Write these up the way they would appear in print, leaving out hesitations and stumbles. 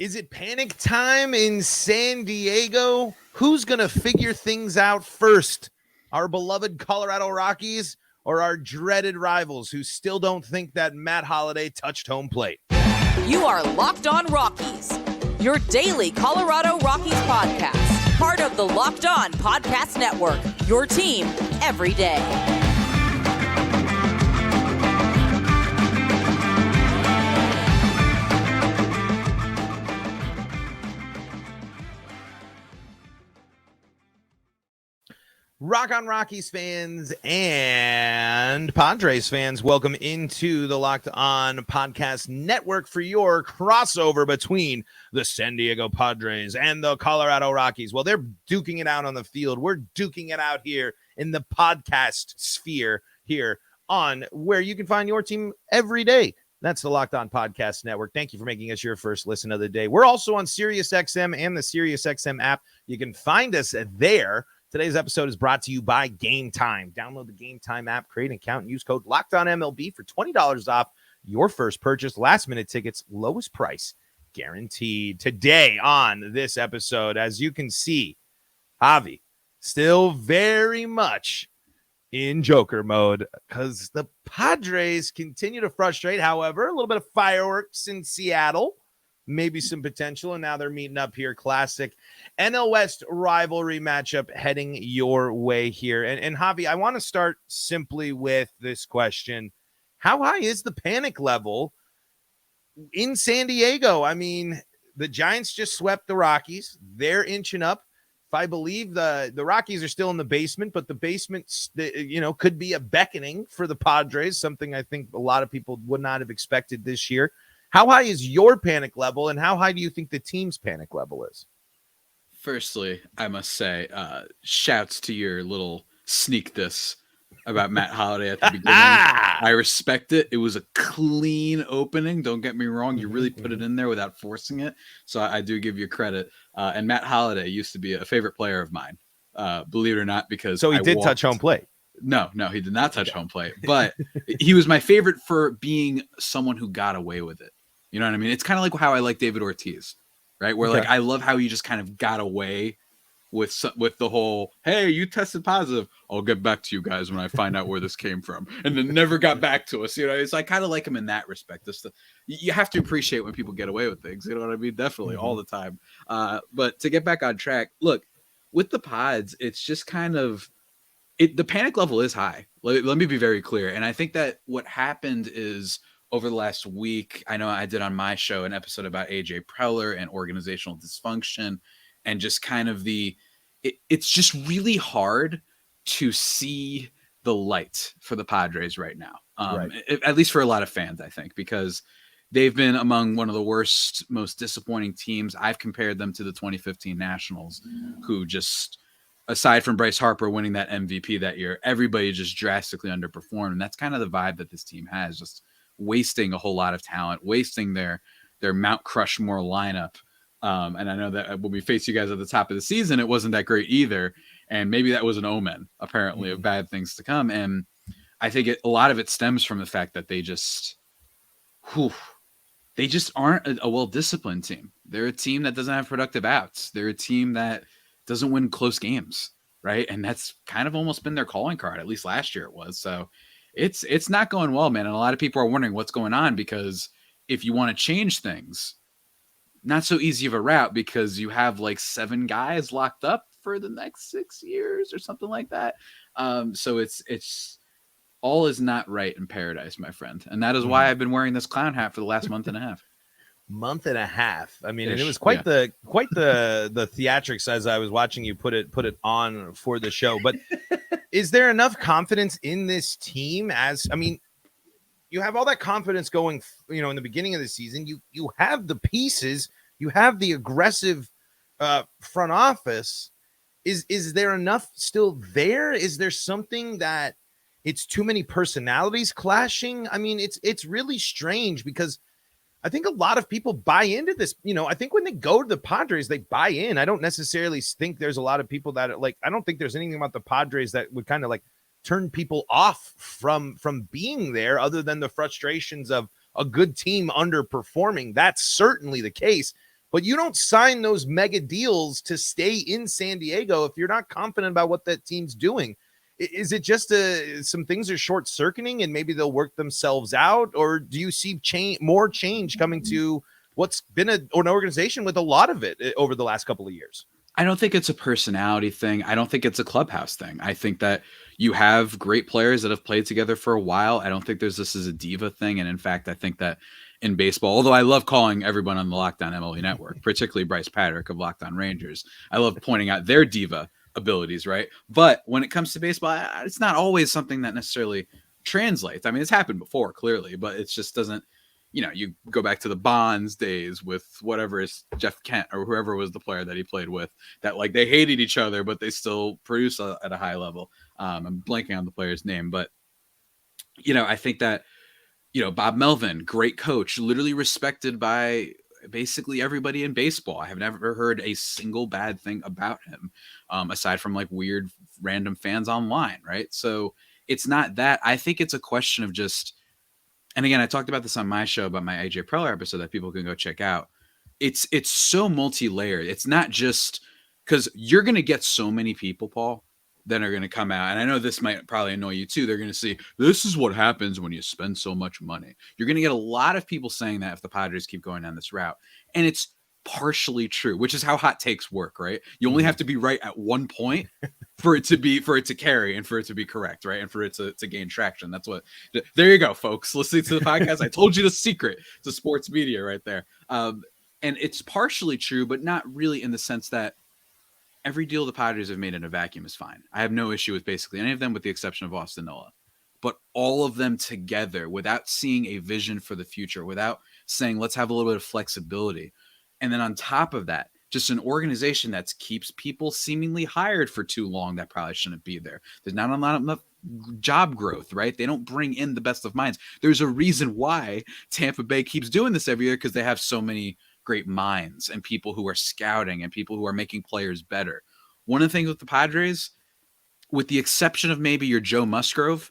Is it panic time in San Diego? Who's going to figure things out first? Our beloved Colorado Rockies or our dreaded rivals who still don't think that Matt Holliday touched home plate? You are Locked On Rockies, your daily Colorado Rockies podcast. Part of the Locked On Podcast Network, your team every day. Rock on Rockies fans and Padres fans, welcome into the Locked On Podcast Network for your crossover between the San Diego Padres and the Colorado Rockies. Well, they're duking it out on the field. We're duking it out here in the podcast sphere here on where you can find your team every day. That's the Locked On Podcast Network. Thank you for making us your first listen of the day. We're also on SiriusXM and the SiriusXM app. You can find us there. Today's episode is brought to you by Gametime. Download the Gametime app, create an account, and use code LOCKEDONMLB for $20 off your first purchase. Last-minute tickets, lowest price guaranteed. Today on this episode, as you can see, Javi still very much in Joker mode because the Padres continue to frustrate. However, a little bit of fireworks in Seattle. Maybe some potential, and now they're meeting up here. Classic NL West rivalry matchup heading your way here. And Javi, I want to start simply with this question. How high is the panic level in San Diego? I mean, the Giants just swept the Rockies. They're inching up. If I believe the Rockies are still in the basement, but the basement, could be a beckoning for the Padres, something I think a lot of people would not have expected this year. How high is your panic level, and how high do you think the team's panic level is? Firstly, I must say, shouts to your little sneak this about Matt Holliday at the beginning. I respect it. It was a clean opening. Don't get me wrong. You really put it in there without forcing it. So I do give you credit. And Matt Holliday used to be a favorite player of mine, believe it or not, because so he did touch home plate. No, he did not touch home plate, but he was my favorite for being someone who got away with it. You know what I mean? It's kind of like how I like David Ortiz, right? Where like I love how he just kind of got away with the whole, hey, you tested positive. I'll get back to you guys when I find out where this came from, and then never got back to us. You know, it's I kind of like him in that respect. You have to appreciate when people get away with things. You know what I mean? Definitely all the time. But to get back on track, look, with the Pods, it's just kind of the panic level is high. Let me be very clear, and I think that what happened is, over the last week, I know I did on my show an episode about AJ Preller and organizational dysfunction, and just kind of it's just really hard to see the light for the Padres right now. At least for a lot of fans, I think, because they've been among one of the worst, most disappointing teams. I've compared them to the 2015 Nationals, who just, aside from Bryce Harper winning that MVP that year, everybody just drastically underperformed. And that's kind of the vibe that this team has, just wasting a whole lot of talent, wasting their Mount Crushmore lineup. And I know that when we faced you guys at the top of the season, it wasn't that great either. And maybe that was an omen, apparently, of bad things to come. And I think a lot of it stems from the fact that they just aren't a well-disciplined team. They're a team that doesn't have productive outs. They're a team that doesn't win close games, right? And that's kind of almost been their calling card, at least last year it was. So it's not going well, man. And a lot of people are wondering what's going on, because if you want to change things, not so easy of a route, because you have like 7 guys locked up for the next 6 years or something like that. So it's all is not right in paradise, my friend. And that is why I've been wearing this clown hat for the last month and a half. I mean, and it was quite the theatrics as I was watching you put it on for the show. But is there enough confidence in this team? You have all that confidence going, in the beginning of the season. You have the pieces, you have the aggressive front office. Is there enough still there? Is there something that it's too many personalities clashing? I mean, it's really strange, because I think a lot of people buy into this. I think when they go to the Padres, they buy in. I don't necessarily think there's a lot of people that I don't think there's anything about the Padres that would kind of turn people off from being there, other than the frustrations of a good team underperforming. That's certainly the case. but you don't sign those mega deals to stay in San Diego if you're not confident about what that team's doing. Is it just some things are short circuiting and maybe they'll work themselves out? Or do you see more change coming to what's been an organization with a lot of it over the last couple of years? I don't think it's a personality thing. I don't think it's a clubhouse thing. I think that you have great players that have played together for a while. I don't think this is a diva thing. And in fact, I think that in baseball, although I love calling everyone on the Locked On MLB Network, particularly Bryce Patrick of Locked On Rangers, I love pointing out their diva abilities, right? But when it comes to baseball, it's not always something that necessarily translates. I mean, it's happened before, clearly, but it just doesn't. You go back to the Bonds days with whatever is Jeff Kent or whoever was the player that he played with, that like they hated each other, but they still produce at a high level. I'm blanking on the player's name, but I think that, Bob Melvin, great coach, literally respected by basically everybody in baseball. I have never heard a single bad thing about him, aside from like weird random fans online. Right. So it's not that. I think it's a question of just, and again, I talked about this on my show about my AJ Preller episode that people can go check out. It's so multi-layered. It's not just because you're going to get so many people, Paul, that are going to come out. And I know this might probably annoy you too. They're going to see, this is what happens when you spend so much money. You're going to get a lot of people saying that if the Padres keep going down this route. And it's partially true, which is how hot takes work, right? You only have to be right at one point for it to carry and for it to be correct, right? And for it to gain traction. That's what, there you go, folks. Listening to the podcast, I told you the secret to sports media right there. And it's partially true, but not really in the sense that every deal the Padres have made in a vacuum is fine. I have no issue with basically any of them with the exception of Austin Nola. But all of them together without seeing a vision for the future, without saying, let's have a little bit of flexibility. And then on top of that, just an organization that keeps people seemingly hired for too long that probably shouldn't be there. There's not enough job growth, right? They don't bring in the best of minds. There's a reason why Tampa Bay keeps doing this every year, because they have so many great minds and people who are scouting and people who are making players better. One of the things with the Padres, with the exception of maybe your Joe Musgrove,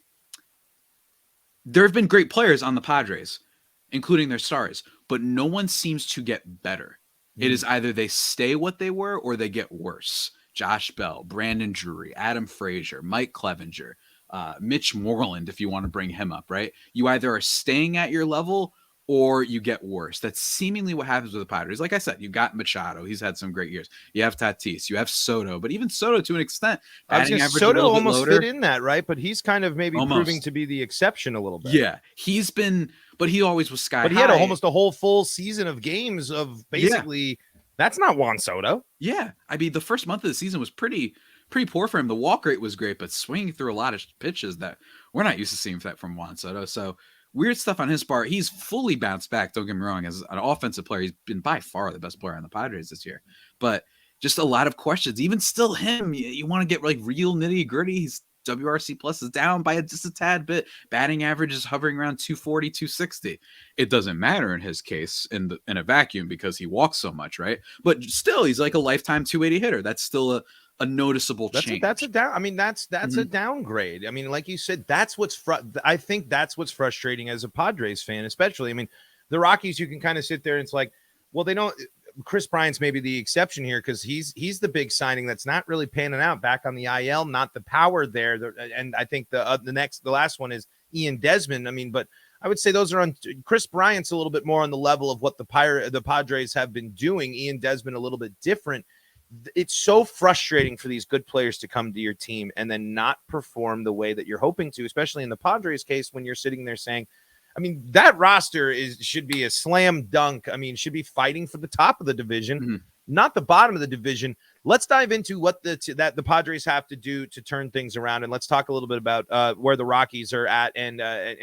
there have been great players on the Padres, including their stars, but no one seems to get better. It is either they stay what they were or they get worse. Josh Bell, Brandon Drury, Adam Frazier, Mike Clevenger, Mitch Moreland, if you want to bring him up, right? You either are staying at your level or you get worse. That's seemingly what happens with the Padres. Like I said, you got Machado. He's had some great years. You have Tatis. You have Soto. But even Soto, to an extent, Soto almost fit in that, right? But he's kind of maybe proving to be the exception a little bit. Yeah, he's been, but he always was sky high. But he had almost a whole full season of games of basically, that's not Juan Soto. Yeah, I mean, the first month of the season was pretty poor for him. The walk rate was great, but swinging through a lot of pitches that we're not used to seeing from Juan Soto. So weird stuff on his part. He's fully bounced back. Don't get me wrong. As an offensive player, he's been by far the best player on the Padres this year. But just a lot of questions. Even still him, you want to get like real nitty gritty. He's WRC plus is down by just a tad bit. Batting average is hovering around 240, 260. It doesn't matter in his case in a vacuum because he walks so much, right? But still, he's like a lifetime 280 hitter. That's still a noticeable change. That's a down. I mean, that's a downgrade. I mean, like you said, that's what's I think that's what's frustrating as a Padres fan, especially. I mean, the Rockies, you can kind of sit there and it's like, well, they don't. Chris Bryant's maybe the exception here because he's the big signing that's not really panning out back on the IL, not the power there. And I think the last one is Ian Desmond. I mean, but I would say those are on Chris Bryant's a little bit more on the level of what the Padres have been doing. Ian Desmond a little bit different. It's so frustrating for these good players to come to your team and then not perform the way that you're hoping to, especially in the Padres case when you're sitting there saying, I mean, that roster should be a slam dunk. I mean, should be fighting for the top of the division, not the bottom of the division. Let's dive into what the Padres have to do to turn things around, and let's talk a little bit about where the Rockies are at and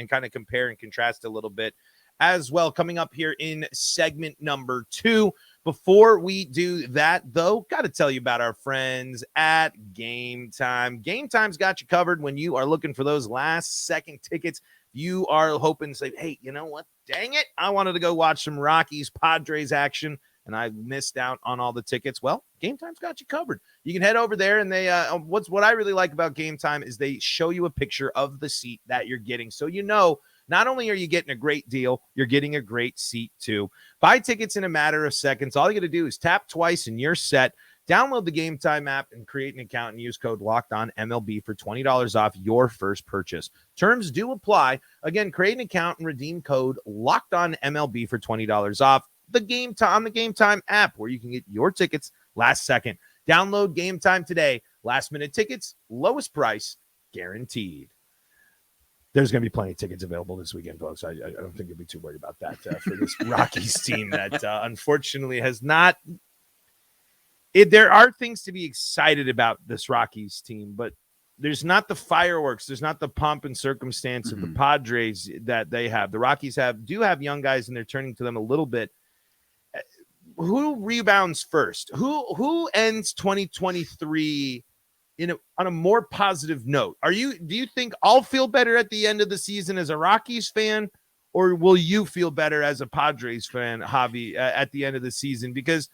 kind of compare and contrast a little bit as well. Coming up here in segment number 2. Before we do that, though, got to tell you about our friends at Gametime. Gametime's got you covered when you are looking for those last-second tickets. You are hoping to say, hey, you know what? Dang it. I wanted to go watch some Rockies Padres action, and I missed out on all the tickets. Well, Gametime's got you covered. You can head over there, and they what I really like about Gametime is they show you a picture of the seat that you're getting. So you know Not only are you getting a great deal, you're getting a great seat too. Buy tickets in a matter of seconds. All you got to do is tap twice and you're set. Download the Gametime app and create an account and use code LOCKEDONMLB for $20 off your first purchase. Terms do apply. Again, create an account and redeem code LOCKEDONMLB for $20 off on the Gametime app, where you can get your tickets last second. Download Gametime today. Last minute tickets, lowest price guaranteed. There's going to be plenty of tickets available this weekend, folks. I don't think you'll be too worried about that for this Rockies team that unfortunately has not. There are things to be excited about this Rockies team, but there's not the fireworks. There's not the pomp and circumstance of the Padres that they have. The Rockies do have young guys, and they're turning to them a little bit. Who rebounds first? Who ends 2023 on a more positive note? Do you think I'll feel better at the end of the season as a Rockies fan, or will you feel better as a Padres fan, Javi, at the end of the season? Because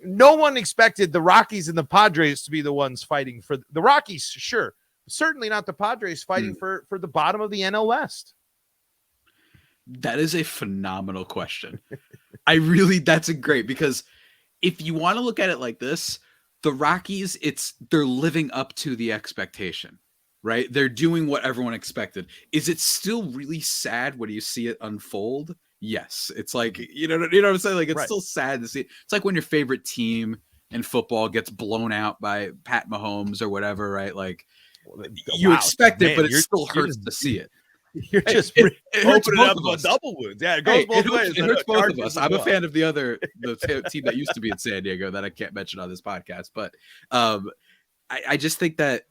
no one expected the Rockies and the Padres to be the ones fighting for the Rockies. Sure. Certainly not the Padres fighting for the bottom of the NL West. That is a phenomenal question. That's a great, because if you want to look at it like this, the Rockies, they're living up to the expectation, right? They're doing what everyone expected. Is it still really sad when you see it unfold? Yes. It's like, you know what I'm saying? Like, it's still sad to see. It's like when your favorite team in football gets blown out by Pat Mahomes or whatever, right? Like, you expect it, but it still hurts to see it. You're just it hurts opening both up of a us. double wounds. Yeah, it goes both ways. It hurts both of us. I'm a fan of the team that used to be in San Diego that I can't mention on this podcast. But I just think that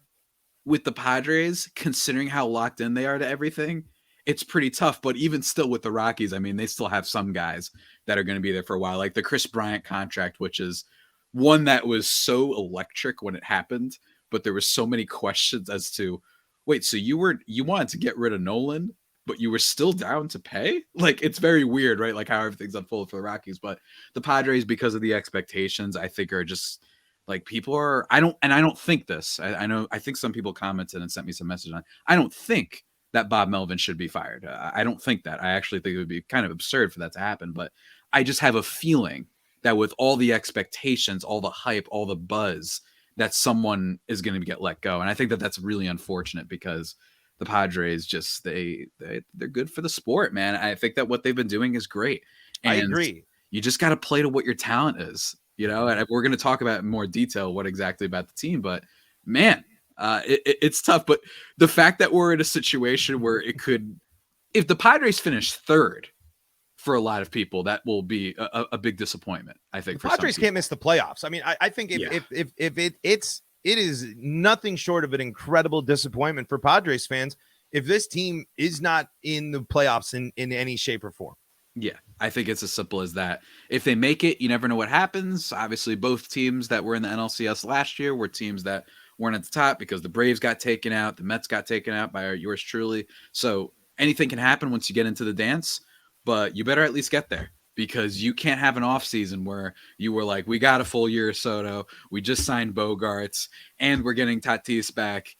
with the Padres, considering how locked in they are to everything, it's pretty tough. But even still with the Rockies, I mean, they still have some guys that are going to be there for a while, like the Chris Bryant contract, which is one that was so electric when it happened, but there were so many questions as to, wait, so you wanted to get rid of Nolan, but you were still down to pay? Like, it's very weird, right? Like how everything's unfolded for the Rockies. But the Padres, because of the expectations, I think are just like, people are, I don't think this. I think some people commented and sent me some message on. I don't think that Bob Melvin should be fired. I don't think that. I actually think it would be kind of absurd for that to happen. But I just have a feeling that with all the expectations, all the hype, all the buzz, that someone is going to get let go. And I think that that's really unfortunate, because the Padres just, they're good for the sport, man. I think that what they've been doing is great. And I agree. You just got to play to what your talent is, and we're going to talk about in more detail what exactly about the team, but man, it's tough. But the fact that we're in a situation where if the Padres finish third, for a lot of people, that will be a big disappointment, I think. The Padres can't miss the playoffs. I mean, I think it is nothing short of an incredible disappointment for Padres fans if this team is not in the playoffs in any shape or form. Yeah, I think it's as simple as that. If they make it, you never know what happens. Obviously, both teams that were in the NLCS last year were teams that weren't at the top, because the Braves got taken out, the Mets got taken out by yours truly. So anything can happen once you get into the dance. But you better at least get there, because you can't have an off season where you were like, we got a full year of Soto, we just signed Bogarts, and we're getting Tatis back,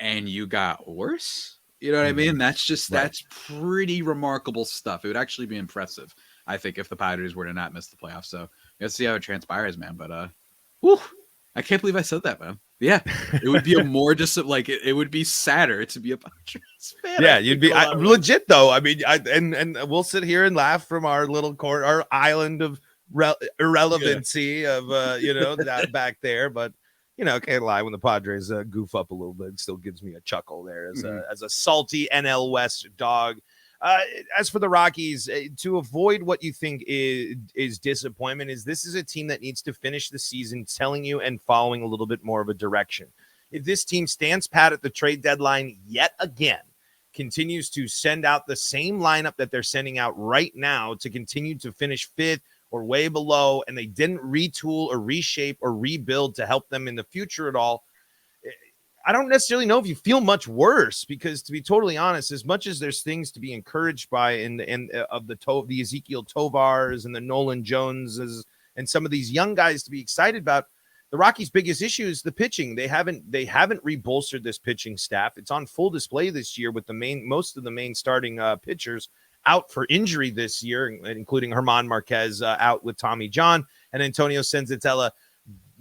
and you got worse. You know what I mean? That's pretty remarkable stuff. It would actually be impressive, I think, if the Padres were to not miss the playoffs. So let's see how it transpires, man. But I can't believe I said that, man. Yeah, it would be it would be sadder to be a Padres fan. Yeah, you'd be legit though. I mean, and we'll sit here and laugh from our little our island of irrelevancy of that back there. But can't lie, when the Padres goof up a little bit, it still gives me a chuckle there as a salty NL West dog. As for the Rockies, to avoid what you think is disappointment, this is a team that needs to finish the season telling you and following a little bit more of a direction. If this team stands pat at the trade deadline yet again, continues to send out the same lineup that they're sending out right now to continue to finish fifth or way below, and they didn't retool or reshape or rebuild to help them in the future at all, I don't necessarily know if you feel much worse, because to be totally honest, as much as there's things to be encouraged by the Ezekiel Tovars and the Nolan Joneses and some of these young guys to be excited about, the Rockies' biggest issue is the pitching. They haven't rebolstered this pitching staff. It's on full display this year with most of the main starting pitchers out for injury this year, including German Marquez out with Tommy John and Antonio Senzatella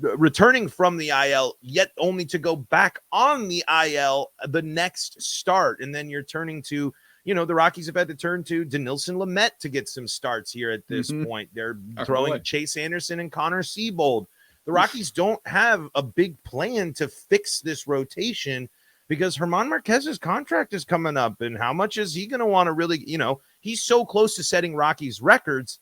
returning from the IL, yet only to go back on the IL the next start. And then you're turning to, the Rockies have had to turn to Denilson Lamet to get some starts here at this point. They're throwing Chase Anderson and Connor Siebold. The Rockies don't have a big plan to fix this rotation because German Marquez's contract is coming up. And how much is he going to want to really, he's so close to setting Rockies records.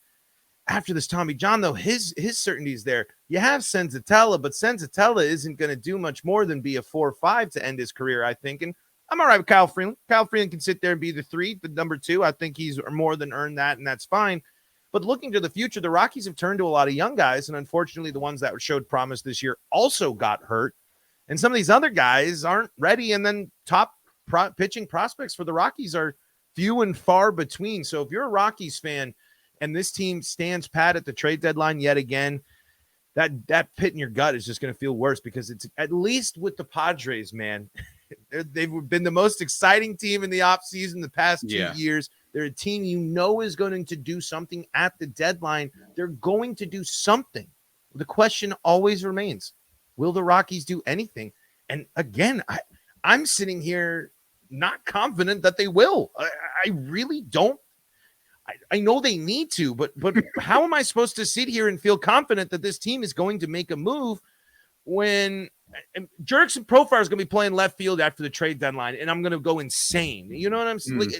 After this Tommy John, though, his certainty is there. You have Senzatella, but Senzatella isn't going to do much more than be a 4-5 to end his career, I think. And I'm all right with Kyle Freeland. Kyle Freeland can sit there and be the 3, the number 2. I think he's more than earned that, and that's fine. But looking to the future, the Rockies have turned to a lot of young guys, and unfortunately, the ones that showed promise this year also got hurt. And some of these other guys aren't ready, and then top pitching prospects for the Rockies are few and far between. So if you're a Rockies fan, and this team stands pat at the trade deadline yet again, that pit in your gut is just going to feel worse because it's at least with the Padres, man. They've been the most exciting team in the offseason the past 2 years. They're a team is going to do something at the deadline. They're going to do something. The question always remains, will the Rockies do anything? And again, I'm sitting here not confident that they will. I really don't. I know they need to, but how am I supposed to sit here and feel confident that this team is going to make a move when Jurickson Profar is going to be playing left field after the trade deadline, and I'm going to go insane? You know what I'm saying?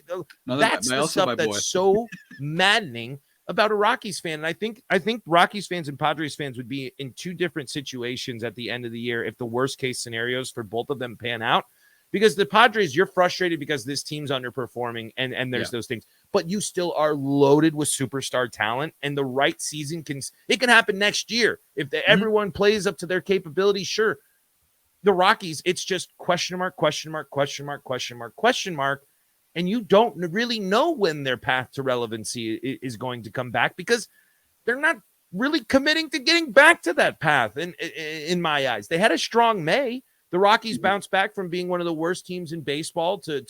That's the stuff that's so maddening about a Rockies fan. And I think Rockies fans and Padres fans would be in two different situations at the end of the year if the worst case scenarios for both of them pan out. Because the Padres, you're frustrated because this team's underperforming and there's those things. But you still are loaded with superstar talent, and the right season can happen next year. If everyone plays up to their capability, sure. The Rockies, it's just question mark, and you don't really know when their path to relevancy is going to come back because they're not really committing to getting back to that path. In my eyes, they had a strong May. The Rockies bounced back from being one of the worst teams in baseball to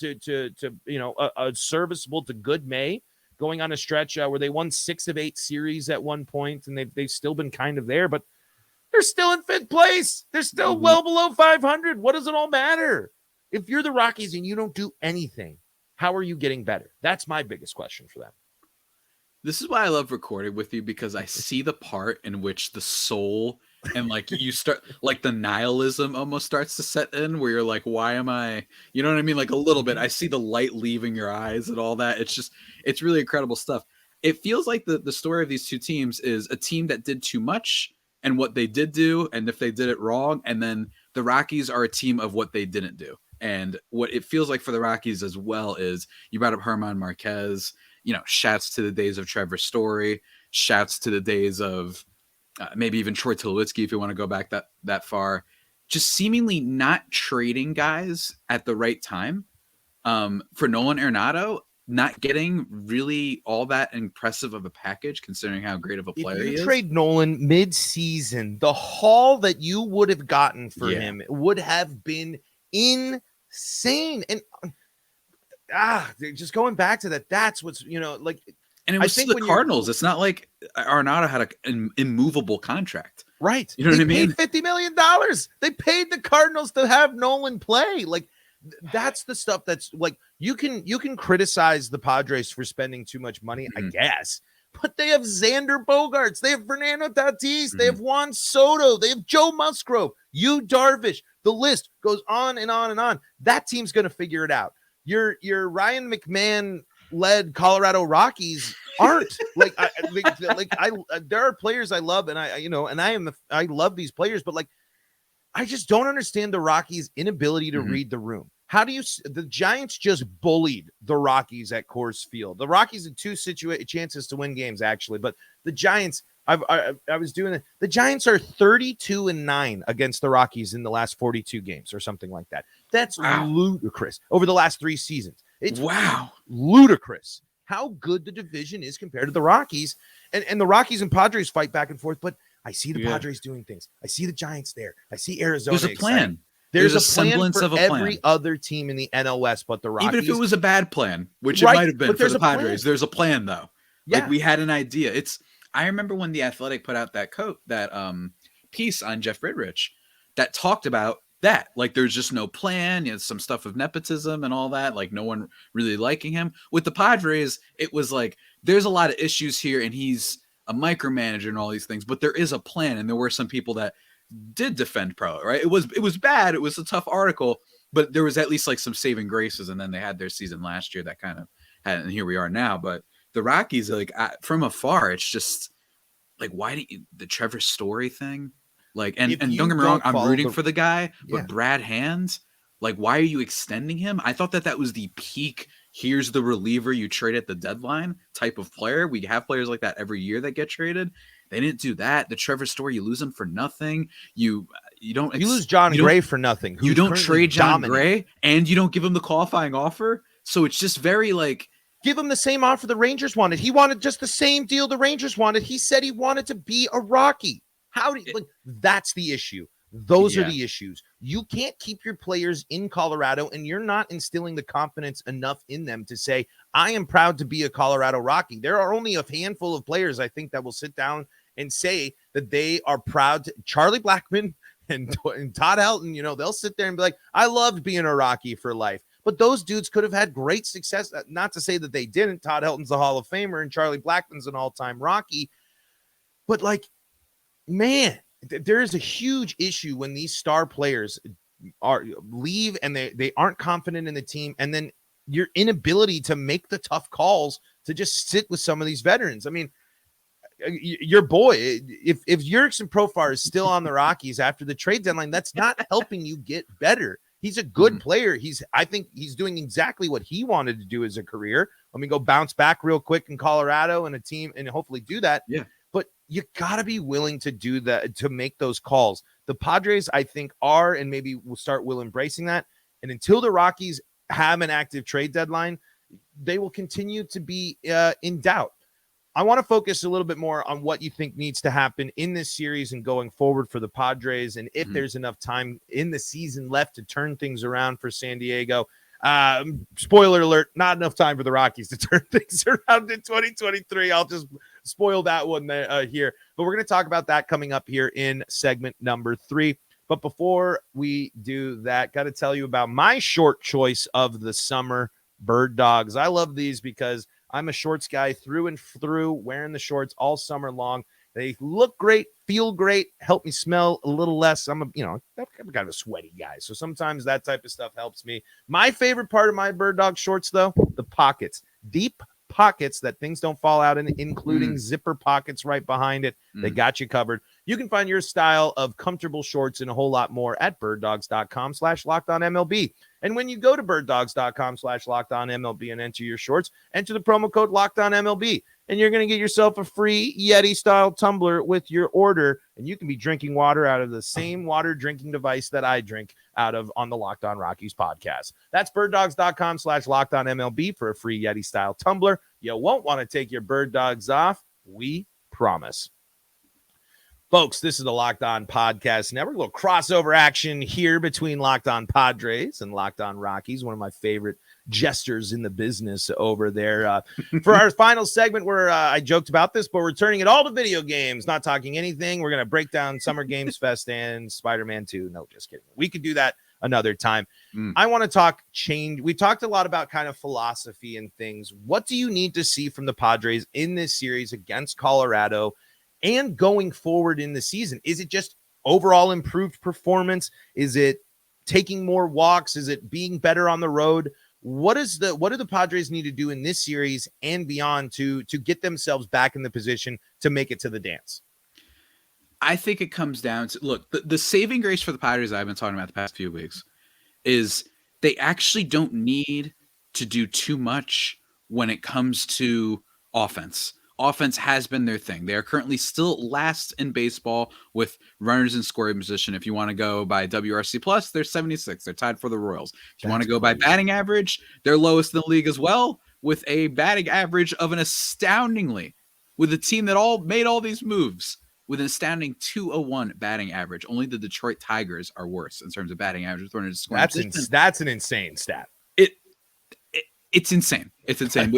a serviceable to good May, going on a stretch where they won 6 of 8 series at one point, and they've still been kind of there, but they're still in 5th place. They're still well below 500. What does it all matter? If you're the Rockies and you don't do anything, how are you getting better? That's my biggest question for them. This is why I love recording with you, because I see the part in which the soul and you start the nihilism almost starts to set in, where you're like, why am I, you know what I mean? Like a little bit, I see the light leaving your eyes and all that. It's really incredible stuff. It feels like the story of these two teams is a team that did too much and what they did do, and if they did it wrong. And then the Rockies are a team of what they didn't do. And what it feels like for the Rockies as well is, you brought up German Marquez, shouts to the days of Trevor Story, shouts to the days of maybe even Troy Tulowitzki, if you want to go back that far, just seemingly not trading guys at the right time. For Nolan Arenado, not getting really all that impressive of a package, considering how great of a player he is. If you trade Nolan mid-season, the haul that you would have gotten for him would have been insane. And just going back to that, that's what's, and it was the Cardinals. It's not like Arenado had an immovable contract. Right. You know what I mean? They paid $50 million. They paid the Cardinals to have Nolan play. That's the stuff that's you can criticize the Padres for spending too much money, I guess. But they have Xander Bogaerts. They have Fernando Tatis. They have Juan Soto. They have Joe Musgrove. Yu Darvish. The list goes on and on and on. That team's going to figure it out. Your Ryan McMahon led Colorado Rockies aren't there are players I love, and I love these players, but I just don't understand the Rockies' inability to read the room. How do the Giants just bullied the Rockies at Coors Field? The Rockies had 2 chances to win games, actually, but the Giants, I was doing it. The Giants are 32-9 against the Rockies in the last 42 games or something like that. That's ludicrous over the last 3 seasons. It's ludicrous how good the division is compared to the Rockies. And the Rockies and Padres fight back and forth, but I see the Padres doing things. I see the Giants there. I see Arizona. There's a plan. There's a semblance plan of for a plan. every other team in the NL West but the Rockies. Even if it was a bad plan, which it might have been for the Padres, there's a plan though. Yeah. Like we had an idea. I remember when The Athletic put out that piece on Jeff Bridrich that talked about that. Like there's just no plan. You know, some stuff of nepotism and all that. Like no one really liking him. With the Padres, it was like there's a lot of issues here, and he's a micromanager and all these things. But there is a plan, and there were some people that did defend Pro, right? It was bad. It was a tough article, but there was at least like some saving graces. And then they had their season last year that kind of had, and here we are now. But the Rockies, like from afar, it's just like, why the Trevor Story thing? Like, and don't get me wrong, I'm rooting for the guy, but Brad Hand, like, why are you extending him? I thought that was the peak. Here's the reliever you trade at the deadline type of player. We have players like that every year that get traded. They didn't do that. The Trevor Story, you lose him for nothing. You lose John Gray for nothing. You don't trade John Gray, and you don't give him the qualifying offer. So it's just very like, give him the same offer the Rangers wanted. He wanted just the same deal the Rangers wanted. He said he wanted to be a Rocky. That's the issue. Those are the issues. You can't keep your players in Colorado, and you're not instilling the confidence enough in them to say, I am proud to be a Colorado Rocky. There are only a handful of players, I think, that will sit down and say that they are proud to. Charlie Blackmon and Todd Helton, they'll sit there and be like, I loved being a Rocky for life. But those dudes could have had great success. Not to say that they didn't. Todd Helton's a Hall of Famer, and Charlie Blackmon's an all-time Rocky. But, man, there is a huge issue when these star players leave and they aren't confident in the team, and then your inability to make the tough calls to just sit with some of these veterans. I mean, your boy, if Jurickson Profar is still on the Rockies after the trade deadline, that's not helping you get better. He's a good player. I think he's doing exactly what he wanted to do as a career. Let me go bounce back real quick in Colorado and a team and hopefully do that. Yeah. But you got to be willing to do that, to make those calls. The Padres, I think, are, and maybe will embracing that. And until the Rockies have an active trade deadline, they will continue to be in doubt. I want to focus a little bit more on what you think needs to happen in this series and going forward for the Padres, and if there's enough time in the season left to turn things around for San Diego. Spoiler alert, not enough time for the Rockies to turn things around in 2023. I'll just spoil that one here. But we're going to talk about that coming up here in segment number 3. But before we do that, got to tell you about my short choice of the summer, Birddogs. I love these because I'm a shorts guy through and through, wearing the shorts all summer long. They look great, feel great, help me smell a little less. I'm kind of a sweaty guy, so sometimes that type of stuff helps me. My favorite part of my Birddog shorts, though, the pockets. Deep pockets that things don't fall out in, including zipper pockets right behind it. They got you covered. You can find your style of comfortable shorts and a whole lot more at birddogs.com/LockedOnMLB. And when you go to birddogs.com/LockedOnMLB and enter your shorts, enter the promo code LockedOnMLB, and you're going to get yourself a free Yeti-style tumbler with your order, and you can be drinking water out of the same water drinking device that I drink out of on the Locked On Rockies podcast. That's birddogs.com/LockedOnMLB for a free Yeti-style tumbler. You won't want to take your Bird Dogs off. We promise. Folks, this is the Locked On Podcast Network. A little crossover action here between Locked On Padres and Locked On Rockies, one of my favorite jesters in the business over there. For our final segment where I joked about this, but we're turning it all to video games, not talking anything. We're going to break down Summer Games Fest and Spider-Man 2. No, just kidding. We could do that another time. I want to talk change. We talked a lot about kind of philosophy and things. What do you need to see from the Padres in this series against Colorado and going forward in the season? Is it just overall improved performance? Is it taking more walks? Is it being better on the road? What do the Padres need to do in this series and beyond to get themselves back in the position to make it to the dance? I think it comes down to, look, the saving grace for the Padres I've been talking about the past few weeks is they actually don't need to do too much when it comes to offense. Offense has been their thing. They are currently still last in baseball with runners in scoring position. If you want to go by WRC plus, they're 76. They're tied for the Royals. If you want to go by batting average, they're lowest in the league as well, with a batting average of an astoundingly, with a team that all made all these moves, with an astounding 201 batting average. Only the Detroit Tigers are worse in terms of batting average. That's an insane stat. It's insane. It's insane.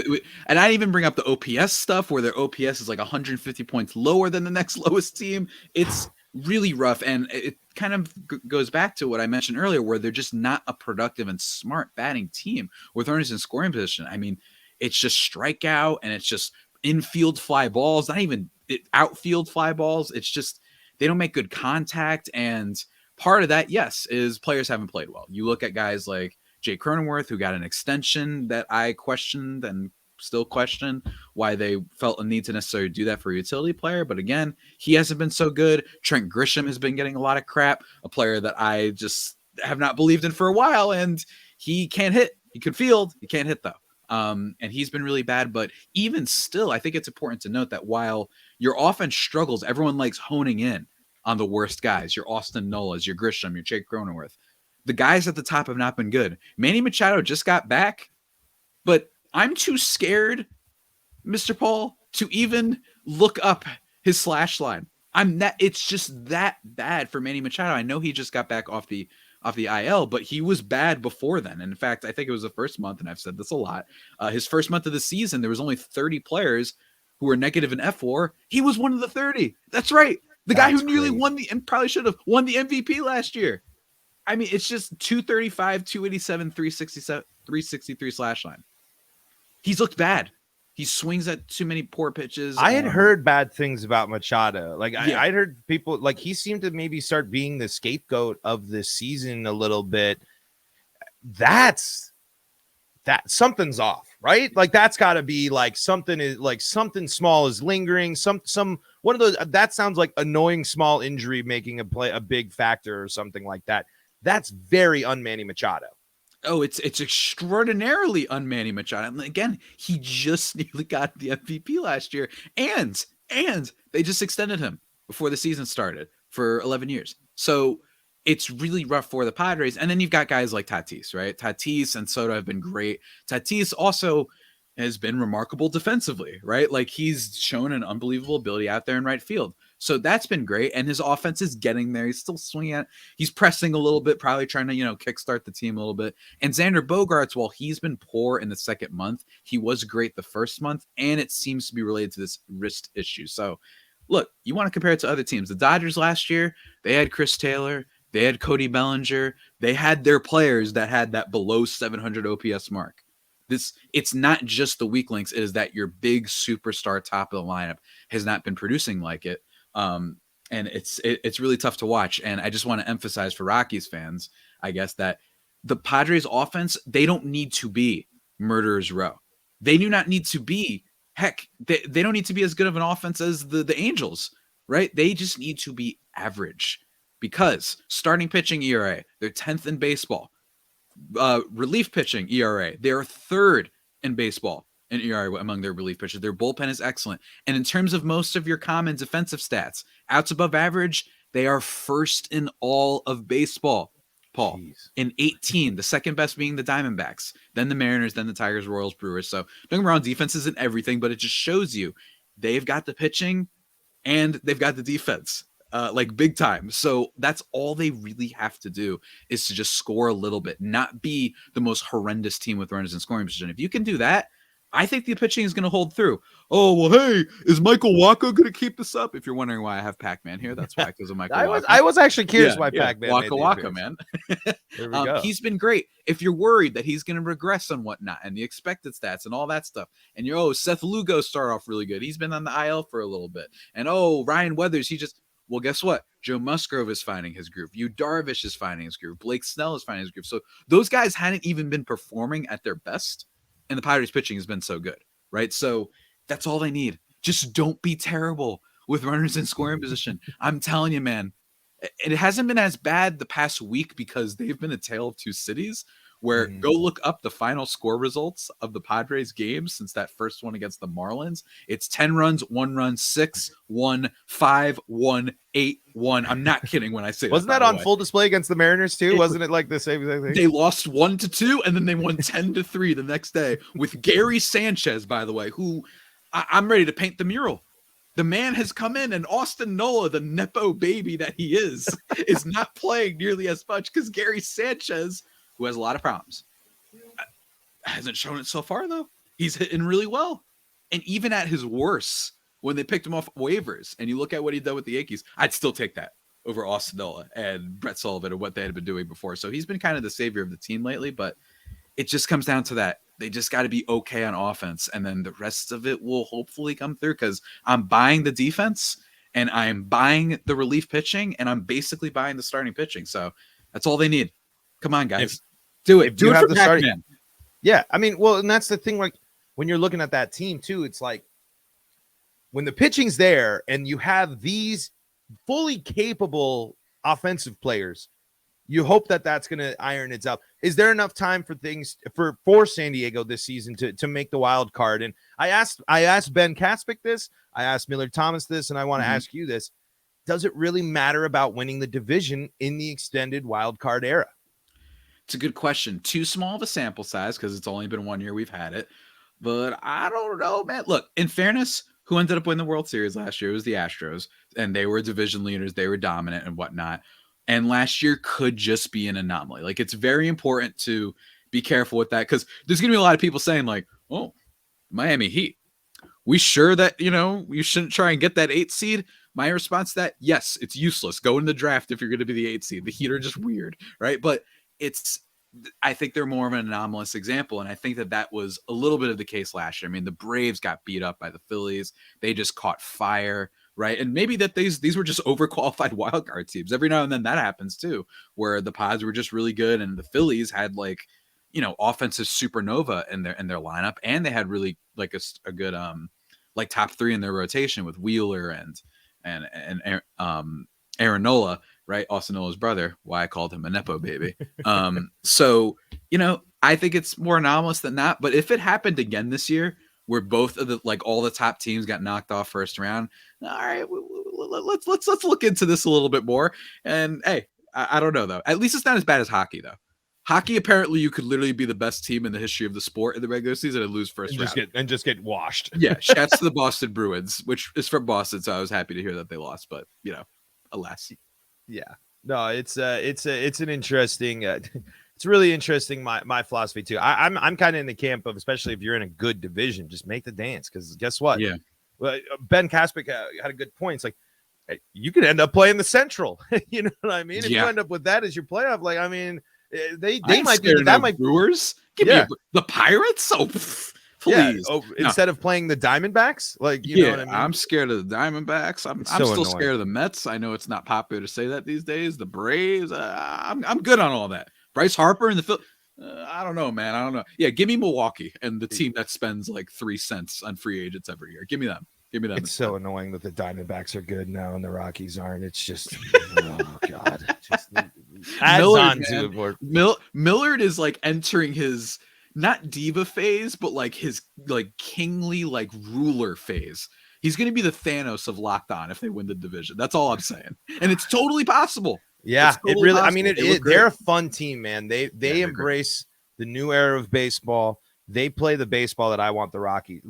And I even bring up the OPS stuff where their OPS is like 150 points lower than the next lowest team. It's really rough. And it kind of goes back to what I mentioned earlier, where they're just not a productive and smart batting team with runners in scoring position. I mean, it's just strikeout and it's just infield fly balls, not even outfield fly balls. It's just they don't make good contact. And part of that, yes, is players haven't played well. You look at guys like Jay Cronenworth, who got an extension that I questioned and still question why they felt a need to necessarily do that for a utility player. But again, he hasn't been so good. Trent Grisham has been getting a lot of crap, a player that I just have not believed in for a while. And he can't hit. He could field. He can't hit, though. And he's been really bad. But even still, I think it's important to note that while your offense struggles, everyone likes honing in on the worst guys, your Austin Nolas, your Grisham, your Jake Cronenworth. The guys at the top have not been good. Manny Machado just got back, but I'm too scared, Mr. Paul, to even look up his slash line. It's just that bad for Manny Machado. I know he just got back off the IL, but he was bad before then. And in fact, I think it was the first month, and I've said this a lot. His first month of the season, there was only 30 players who were negative in F4. He was one of the 30. That's right. The guy who nearly won and probably should have won the MVP last year. I mean, it's just 235, 287, 367, 363 slash line. He's looked bad. He swings at too many poor pitches. I had heard bad things about Machado. Like I'd heard people like he seemed to maybe start being the scapegoat of this season a little bit. That something's off, right? Like that's got to be like something small is lingering. Some one of those that sounds like annoying small injury making a big factor or something like that. That's very un-Manny Machado. Oh, it's extraordinarily un-Manny Machado. And again, he just nearly got the MVP last year, and they just extended him before the season started for 11 years. So it's really rough for the Padres. And then you've got guys like Tatis, right? Tatis and Soto have been great. Tatis also has been remarkable defensively, right? Like he's shown an unbelievable ability out there in right field. So that's been great. And his offense is getting there. He's still swinging at, he's pressing a little bit, probably trying to, kickstart the team a little bit. And Xander Bogaerts, while he's been poor in the second month, he was great the first month. And it seems to be related to this wrist issue. So look, you want to compare it to other teams. The Dodgers last year, they had Chris Taylor, they had Cody Bellinger, they had their players that had that below 700 OPS mark. It's not just the weak links, it is that your big superstar top of the lineup has not been producing like it. And it's really tough to watch. And I just want to emphasize for Rockies fans, I guess, that the Padres offense, they don't need to be murderer's row. They do not need to be, they don't need to be as good of an offense as the Angels, right? They just need to be average because starting pitching ERA, they're 10th in baseball. Relief pitching ERA, they're 3rd in baseball in ERA among their relief pitchers. Their bullpen is excellent. And in terms of most of your common defensive stats, outs above average, they are 1st in all of baseball, Paul. Jeez. In 18, the second best being the Diamondbacks, then the Mariners, then the Tigers, Royals, Brewers. So don't get me wrong, defense isn't everything, but it just shows you they've got the pitching and they've got the defense. Like big time. So that's all they really have to do is to just score a little bit, not be the most horrendous team with runners in scoring position. If you can do that, I think the pitching is going to hold through. Oh, well, hey, is Michael Wacha going to keep this up? If you're wondering why I have Pac-Man here, that's why, because of Michael Wacha. I was actually curious why Pac-Man Wacha, man. There we go. He's been great. If you're worried that he's going to regress and whatnot and the expected stats and all that stuff, and Seth Lugo started off really good. He's been on the IL for a little bit. And, Ryan Weathers, well, guess what? Joe Musgrove is finding his groove. Yu Darvish is finding his groove. Blake Snell is finding his groove. So those guys hadn't even been performing at their best, and the Padres pitching has been so good, right? So that's all they need. Just don't be terrible with runners in scoring position. I'm telling you, man, it hasn't been as bad the past week because they've been a tale of two cities where go look up the final score results of the Padres games since that first one against the Marlins. It's 10 runs, 1 run, 6, 1, 5, 1, 8, 1. I'm not kidding when I say Wasn't that on full display against the Mariners too? Wasn't it like the same thing? They lost 1-2 and then they won 10-3 the next day with Gary Sanchez, by the way, who I'm ready to paint the mural. The man has come in, and Austin Nola, the Nepo baby that he is not playing nearly as much because Gary Sanchez, who has a lot of problems, hasn't shown it so far, though. He's hitting really well. And even at his worst, when they picked him off waivers, and you look at what he did with the Yankees, I'd still take that over Austin Nola and Brett Sullivan and what they had been doing before. So he's been kind of the savior of the team lately, but it just comes down to that. They just got to be okay on offense, and then the rest of it will hopefully come through because I'm buying the defense and I'm buying the relief pitching and I'm basically buying the starting pitching. So that's all they need. Come on, guys. Do it. Do it for the starting. Yeah. I mean, well, and that's the thing. Like when you're looking at that team too, it's like when the pitching's there and you have these fully capable offensive players, you hope that that's going to iron it out. Is there enough time for things for San Diego this season to make the wild card? And I asked Ben Kaspick this, I asked Miller Thomas this, and I want to ask you this. Does it really matter about winning the division in the extended wild card era? It's a good question. Too small of a sample size because it's only been 1 year we've had it. But I don't know, man. Look, in fairness, who ended up winning the World Series last year was the Astros, and they were division leaders. They were dominant and whatnot. And last year could just be an anomaly. Like, it's very important to be careful with that because there's going to be a lot of people saying like, oh, Miami Heat, we sure that, you shouldn't try and get that 8 seed? My response to that, yes, it's useless. Go in the draft if you're going to be the 8 seed. The Heat are just weird, right? But I think they're more of an anomalous example. And I think that was a little bit of the case last year. I mean, the Braves got beat up by the Phillies. They just caught fire. Right. And maybe that these were just overqualified wildcard teams. Every now and then that happens too, where the Pods were just really good and the Phillies had offensive supernova in their lineup, and they had really like a good top 3 in their rotation with Wheeler and Aaron Nola, right? Austin Nola's brother, why I called him a Nepo baby. So I think it's more anomalous than not. But if it happened again this year, where both of all the top teams got knocked off first round, all right, let's look into this a little bit more. And hey, I don't know though. At least it's not as bad as hockey though. Hockey, apparently, you could literally be the best team in the history of the sport in the regular season and lose first round and just get washed. Yeah, shouts to the Boston Bruins, which is from Boston, so I was happy to hear that they lost. But alas. Yeah, no, it's an interesting. It's really interesting. My philosophy too. I'm kind of in the camp of, especially if you're in a good division, just make the dance, because guess what? Yeah. Well, Ben Kaspick had a good point. It's like you could end up playing the Central. You know what I mean? If you end up with that as your playoff, they might be that might Brewers. Give me the Pirates. Oh, please. Yeah. Instead of playing the Diamondbacks, you know what I mean? I'm scared of the Diamondbacks. I'm still scared of the Mets. I know it's not popular to say that these days. The Braves. I'm good on all that. Bryce Harper and the I don't know, man. I don't know. Yeah, give me Milwaukee and the team that spends 3 cents on free agents every year. Give me them. It's so annoying that the Diamondbacks are good now and the Rockies aren't. It's just, oh god. Just adds on to it more. Millard is entering his not diva phase, but his kingly ruler phase. He's going to be the Thanos of Locked On if they win the division. That's all I'm saying, and it's totally possible. Yeah, totally it really. Possible. I mean, they're a fun team, man. They embrace the new era of baseball. They play the baseball that I want the Rockies.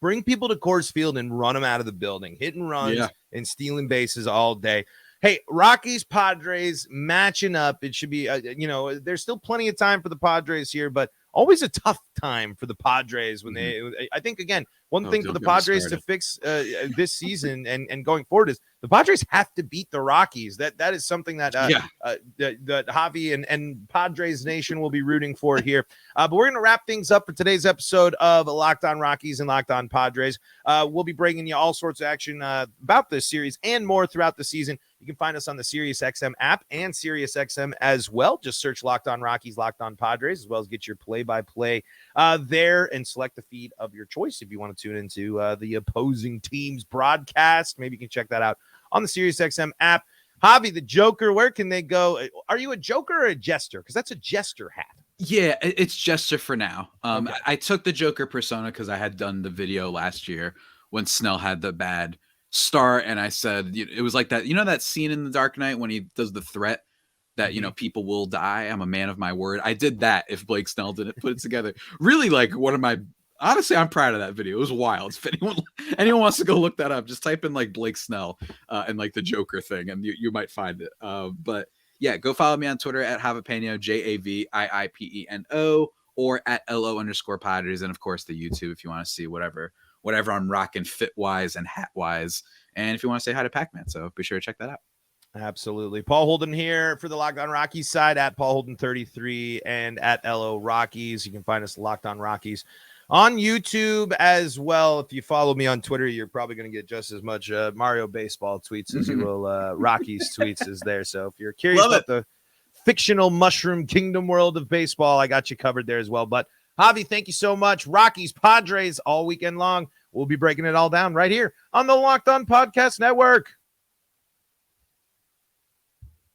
Bring people to Coors Field and run them out of the building, hitting runs and stealing bases all day. Hey, Rockies, Padres matching up. It should be, there's still plenty of time for the Padres here, but always a tough time for the Padres when I think, again, one thing for the Padres to fix this season and going forward is the Padres have to beat the Rockies. That is something that that Javi and Padres Nation will be rooting for here. But we're going to wrap things up for today's episode of Locked On Rockies and Locked On Padres. We'll be bringing you all sorts of action about this series and more throughout the season. You can find us on the SiriusXM app and SiriusXM as well. Just search Locked On Rockies, Locked On Padres, as well as get your play-by-play there and select the feed of your choice if you want to tune into the opposing team's broadcast. Maybe you can check that out on the SiriusXM app. Javi, the Joker, where can they go? Are you a Joker or a Jester? Because that's a Jester hat. Yeah, it's Jester for now. Okay. I took the Joker persona because I had done the video last year when Snell had the bad start, and I said it was like that. That scene in The Dark Knight when he does the threat that people will die. I'm a man of my word. I did that if Blake Snell didn't put it together. Really, one of my Honestly, I'm proud of that video. It was wild. If anyone wants to go look that up, just type in like Blake Snell and like the Joker thing, and you might find it. But yeah, go follow me on Twitter at Javapeno, JAVIIPENO, or at LO_Padres, and of course the YouTube if you want to see whatever I'm rocking fit wise and hat wise, and if you want to say hi to Pac-Man. So be sure to check that out. Absolutely. Paul Holden here for the Locked On Rockies side at Paul Holden 33 and at LO Rockies. You can find us Locked On Rockies on YouTube as well. If you follow me on Twitter, you're probably going to get just as much Mario baseball tweets as you will Rockies tweets is there. So if you're curious about the fictional mushroom kingdom world of baseball, I got you covered there as well. But Javi, thank you so much. Rockies, Padres all weekend long. We'll be breaking it all down right here on the Locked On Podcast Network.